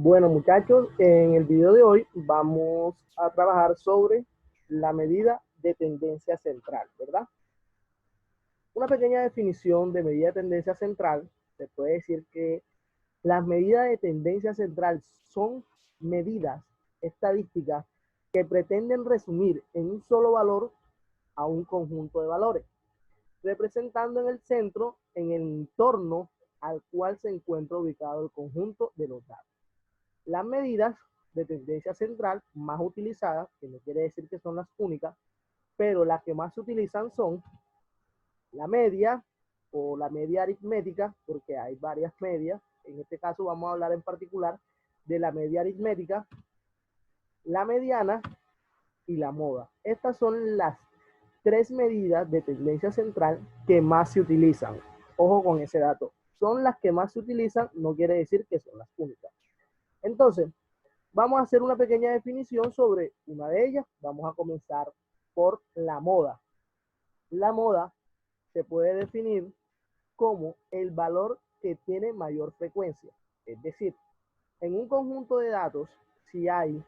Bueno, muchachos, en el video de hoy vamos a trabajar sobre la medida de tendencia central, ¿verdad? Una pequeña definición de medida de tendencia central, se puede decir que las medidas de tendencia central son medidas estadísticas que pretenden resumir en un solo valor a un conjunto de valores, representando en el centro, en el entorno al cual se encuentra ubicado el conjunto de los datos. Las medidas de tendencia central más utilizadas, que no quiere decir que son las únicas, pero las que más se utilizan son la media o la media aritmética, porque hay varias medias. En este caso vamos a hablar en particular de la media aritmética, la mediana y la moda. Estas son las tres medidas de tendencia central que más se utilizan. Ojo con ese dato. Son las que más se utilizan, no quiere decir que son las únicas. Entonces, vamos a hacer una pequeña definición sobre una de ellas. Vamos a comenzar por la moda. La moda se puede definir como el valor que tiene mayor frecuencia. Es decir, en un conjunto de datos, si hay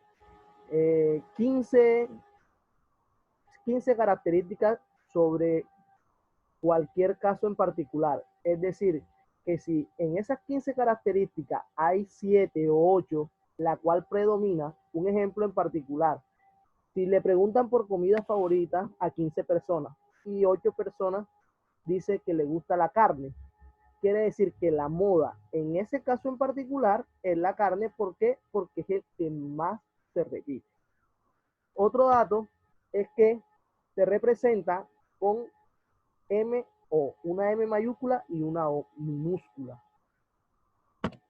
15 características sobre cualquier caso en particular, es decir, que si en esas 15 características hay 7 o 8, la cual predomina, un ejemplo en particular, si le preguntan por comida favorita a 15 personas y 8 personas dice que le gusta la carne, quiere decir que la moda en ese caso en particular es la carne. ¿Por qué? Porque es el que más se repite. Otro dato es que se representa con MO, una M mayúscula y una O minúscula.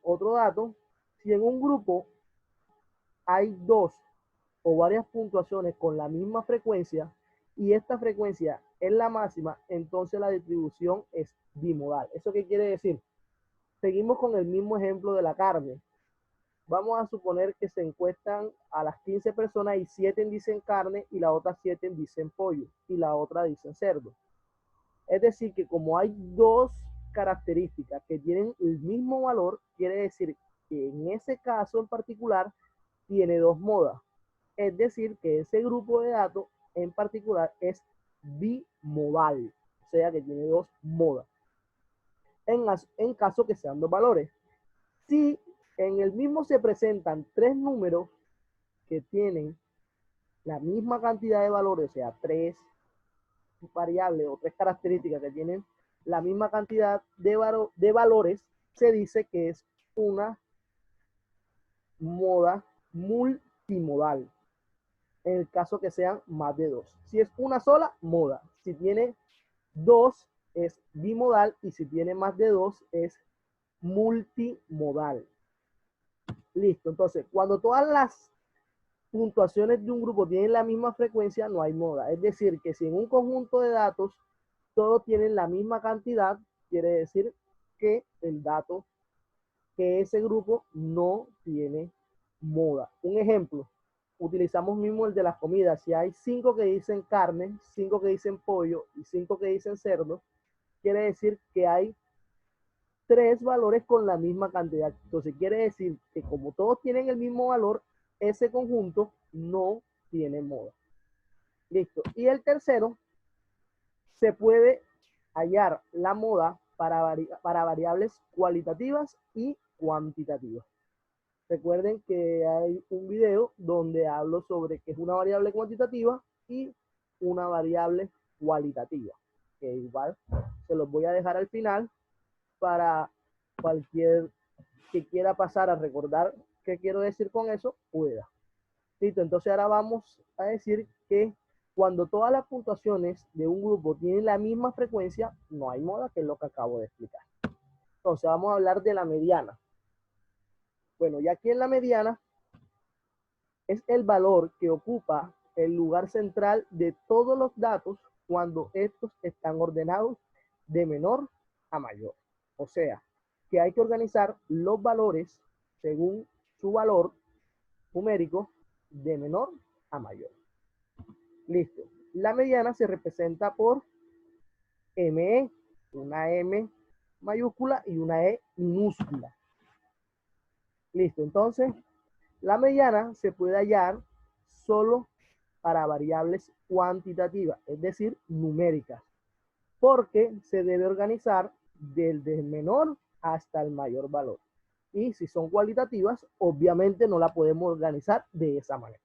Otro dato, si en un grupo hay dos o varias puntuaciones con la misma frecuencia y esta frecuencia es la máxima, entonces la distribución es bimodal. ¿Eso qué quiere decir? Seguimos con el mismo ejemplo de la carne. Vamos a suponer que se encuestan a las 15 personas y 7 dicen carne y las otras 7 dicen pollo y la otra dicen cerdo. Es decir, que como hay dos características que tienen el mismo valor, quiere decir que en ese caso en particular tiene dos modas. Es decir, que ese grupo de datos en particular es bimodal, o sea que tiene dos modas. En caso que sean dos valores. Si en el mismo se presentan tres números que tienen la misma cantidad de valores, o sea, tres variables o tres características que tienen la misma cantidad de valores, se dice que es una moda multimodal, en el caso que sean más de dos. Si es una sola, moda. Si tiene dos, es bimodal, y si tiene más de dos, es multimodal. Listo. Entonces, cuando todas las puntuaciones de un grupo tienen la misma frecuencia, no hay moda. Es decir, que si en un conjunto de datos todos tienen la misma cantidad, quiere decir que el dato, que ese grupo no tiene moda. Un ejemplo, utilizamos mismo el de las comidas. Si hay 5 que dicen carne, 5 que dicen pollo y 5 que dicen cerdo, quiere decir que hay tres valores con la misma cantidad. Entonces quiere decir que como todos tienen el mismo valor, ese conjunto no tiene moda. Listo. Y el tercero, se puede hallar la moda para variables cualitativas y cuantitativas. Recuerden que hay un video donde hablo sobre qué es una variable cuantitativa y una variable cualitativa, que igual se los voy a dejar al final para cualquier que quiera pasar a recordar qué quiero decir con eso, pueda. Listo, entonces ahora vamos a decir que cuando todas las puntuaciones de un grupo tienen la misma frecuencia, no hay moda, que es lo que acabo de explicar. Entonces vamos a hablar de la mediana. Bueno, ya aquí en la mediana es el valor que ocupa el lugar central de todos los datos cuando estos están ordenados de menor a mayor. O sea, que hay que organizar los valores según su valor numérico de menor a mayor. Listo. La mediana se representa por ME, una M mayúscula y una E minúscula. Listo, entonces la mediana se puede hallar solo para variables cuantitativas, es decir, numéricas, porque se debe organizar desde el menor hasta el mayor valor. Y si son cualitativas, obviamente no la podemos organizar de esa manera.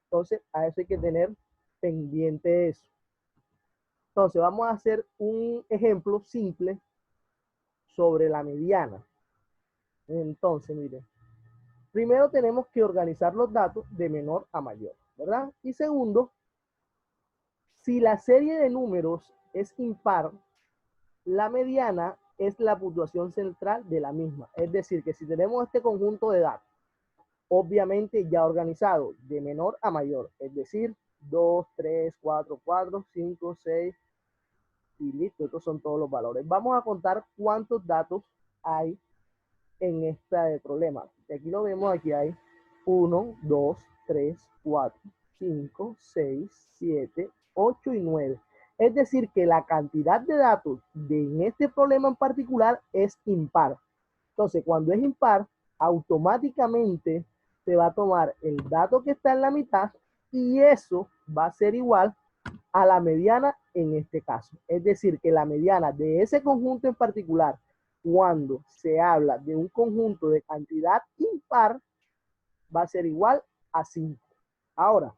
Entonces, a eso hay que tener pendiente eso. Entonces, vamos a hacer un ejemplo simple sobre la mediana. Entonces, miren, primero tenemos que organizar los datos de menor a mayor, ¿verdad? Y segundo, si la serie de números es impar, la mediana es la puntuación central de la misma. Es decir, que si tenemos este conjunto de datos, obviamente ya organizado de menor a mayor, es decir, 2, 3, 4, 4, 5, 6 y listo, estos son todos los valores. Vamos a contar cuántos datos hay en este problema. Aquí lo vemos, aquí hay 1, 2, 3, 4, 5, 6, 7, 8 y 9. Es decir, que la cantidad de datos en este problema en particular es impar. Entonces, cuando es impar, automáticamente se va a tomar el dato que está en la mitad y eso va a ser igual a la mediana en este caso. Es decir, que la mediana de ese conjunto en particular, cuando se habla de un conjunto de cantidad impar, va a ser igual a 5. Ahora,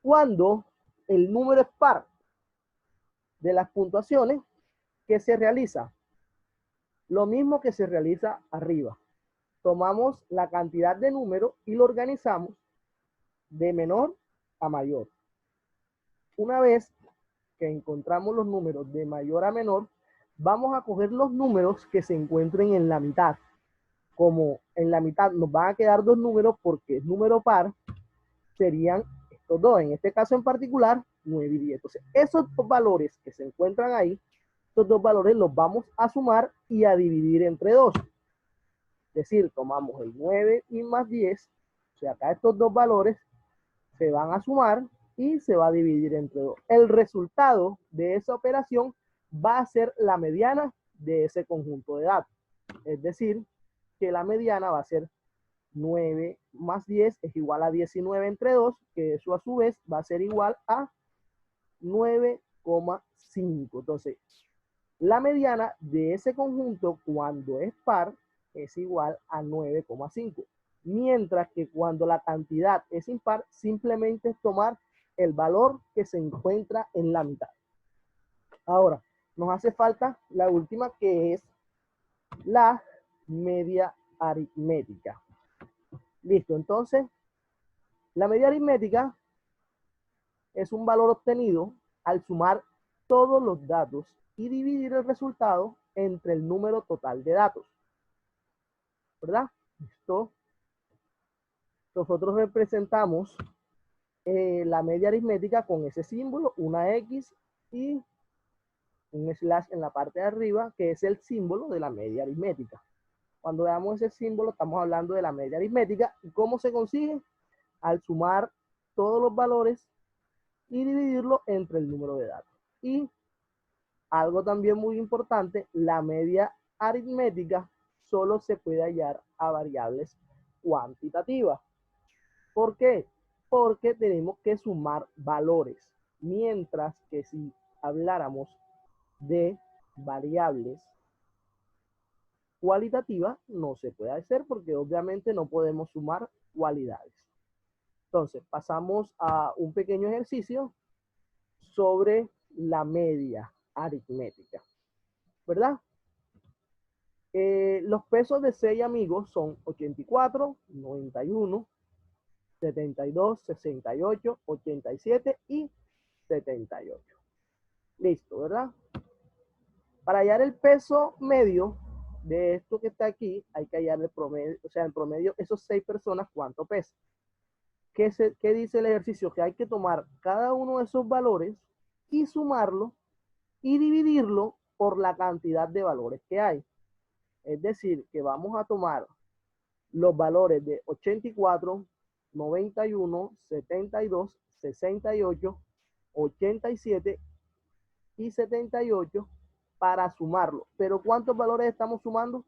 cuando el número es par de las puntuaciones, ¿qué se realiza? Lo mismo que se realiza arriba. Tomamos la cantidad de números y lo organizamos de menor a mayor. Una vez que encontramos los números de mayor a menor, vamos a coger los números que se encuentren en la mitad. Como en la mitad nos van a quedar dos números porque es número par, serían estos dos. En este caso en particular, 9 y 10. Entonces, esos dos valores que se encuentran ahí, estos dos valores los vamos a sumar y a dividir entre 2. Es decir, tomamos el 9 y más 10. O sea, acá estos dos valores se van a sumar y se va a dividir entre 2. El resultado de esa operación va a ser la mediana de ese conjunto de datos. Es decir, que la mediana va a ser 9 más 10 es igual a 19 entre 2, que eso a su vez va a ser igual a 9,5. Entonces, la mediana de ese conjunto cuando es par es igual a 9,5. Mientras que cuando la cantidad es impar, simplemente es tomar el valor que se encuentra en la mitad. Ahora, nos hace falta la última, que es la media aritmética. Listo, entonces, la media aritmética es un valor obtenido al sumar todos los datos y dividir el resultado entre el número total de datos. ¿Verdad? Esto, nosotros representamos la media aritmética con ese símbolo, una X y un slash en la parte de arriba, que es el símbolo de la media aritmética. Cuando veamos ese símbolo, estamos hablando de la media aritmética. ¿Y cómo se consigue? Al sumar todos los valores y dividirlo entre el número de datos. Y algo también muy importante, la media aritmética solo se puede hallar a variables cuantitativas. ¿Por qué? Porque tenemos que sumar valores, mientras que si habláramos de variables cualitativas, no se puede hacer porque obviamente no podemos sumar cualidades. Entonces, pasamos a un pequeño ejercicio sobre la media aritmética, ¿verdad? Los pesos de 6 amigos son 84, 91, 72, 68, 87 y 78. Listo, ¿verdad? Para hallar el peso medio de esto que está aquí, hay que hallar el promedio, o sea, el promedio, esos 6 personas, ¿cuánto pesa? ¿Qué dice el ejercicio? Que hay que tomar cada uno de esos valores y sumarlo y dividirlo por la cantidad de valores que hay. Es decir, que vamos a tomar los valores de 84, 91, 72, 68, 87 y 78 para sumarlo. Pero ¿cuántos valores estamos sumando?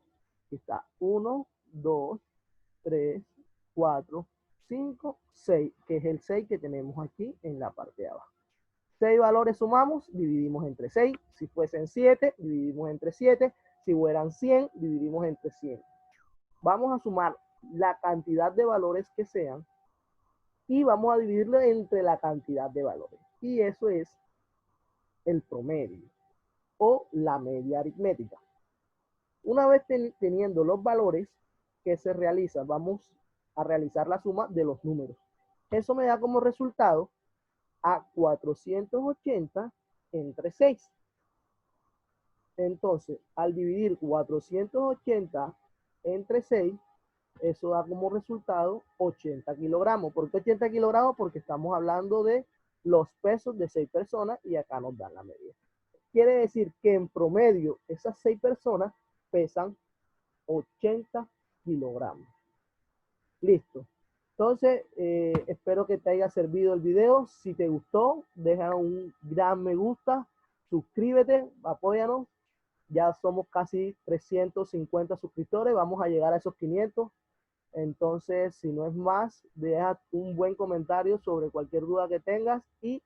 Está 1, 2, 3, 4, 5, 6, que es el 6 que tenemos aquí en la parte de abajo. 6 valores sumamos, dividimos entre 6. Si fuesen 7, dividimos entre 7. Si fueran 100, dividimos entre 100. Vamos a sumar la cantidad de valores que sean y vamos a dividirlo entre la cantidad de valores. Y eso es el promedio o la media aritmética. Una vez teniendo los valores que se realizan, vamos a realizar la suma de los números. Eso me da como resultado a 480 entre 6. Entonces, al dividir 480 entre 6, eso da como resultado 80 kilogramos. ¿Por qué 80 kilogramos? Porque estamos hablando de los pesos de 6 personas y acá nos dan la medida. Quiere decir que en promedio esas 6 personas pesan 80 kilogramos. Listo. Entonces, espero que te haya servido el video. Si te gustó, deja un gran me gusta, suscríbete, apóyanos. Ya somos casi 350 suscriptores, vamos a llegar a esos 500. Entonces, si no es más, deja un buen comentario sobre cualquier duda que tengas y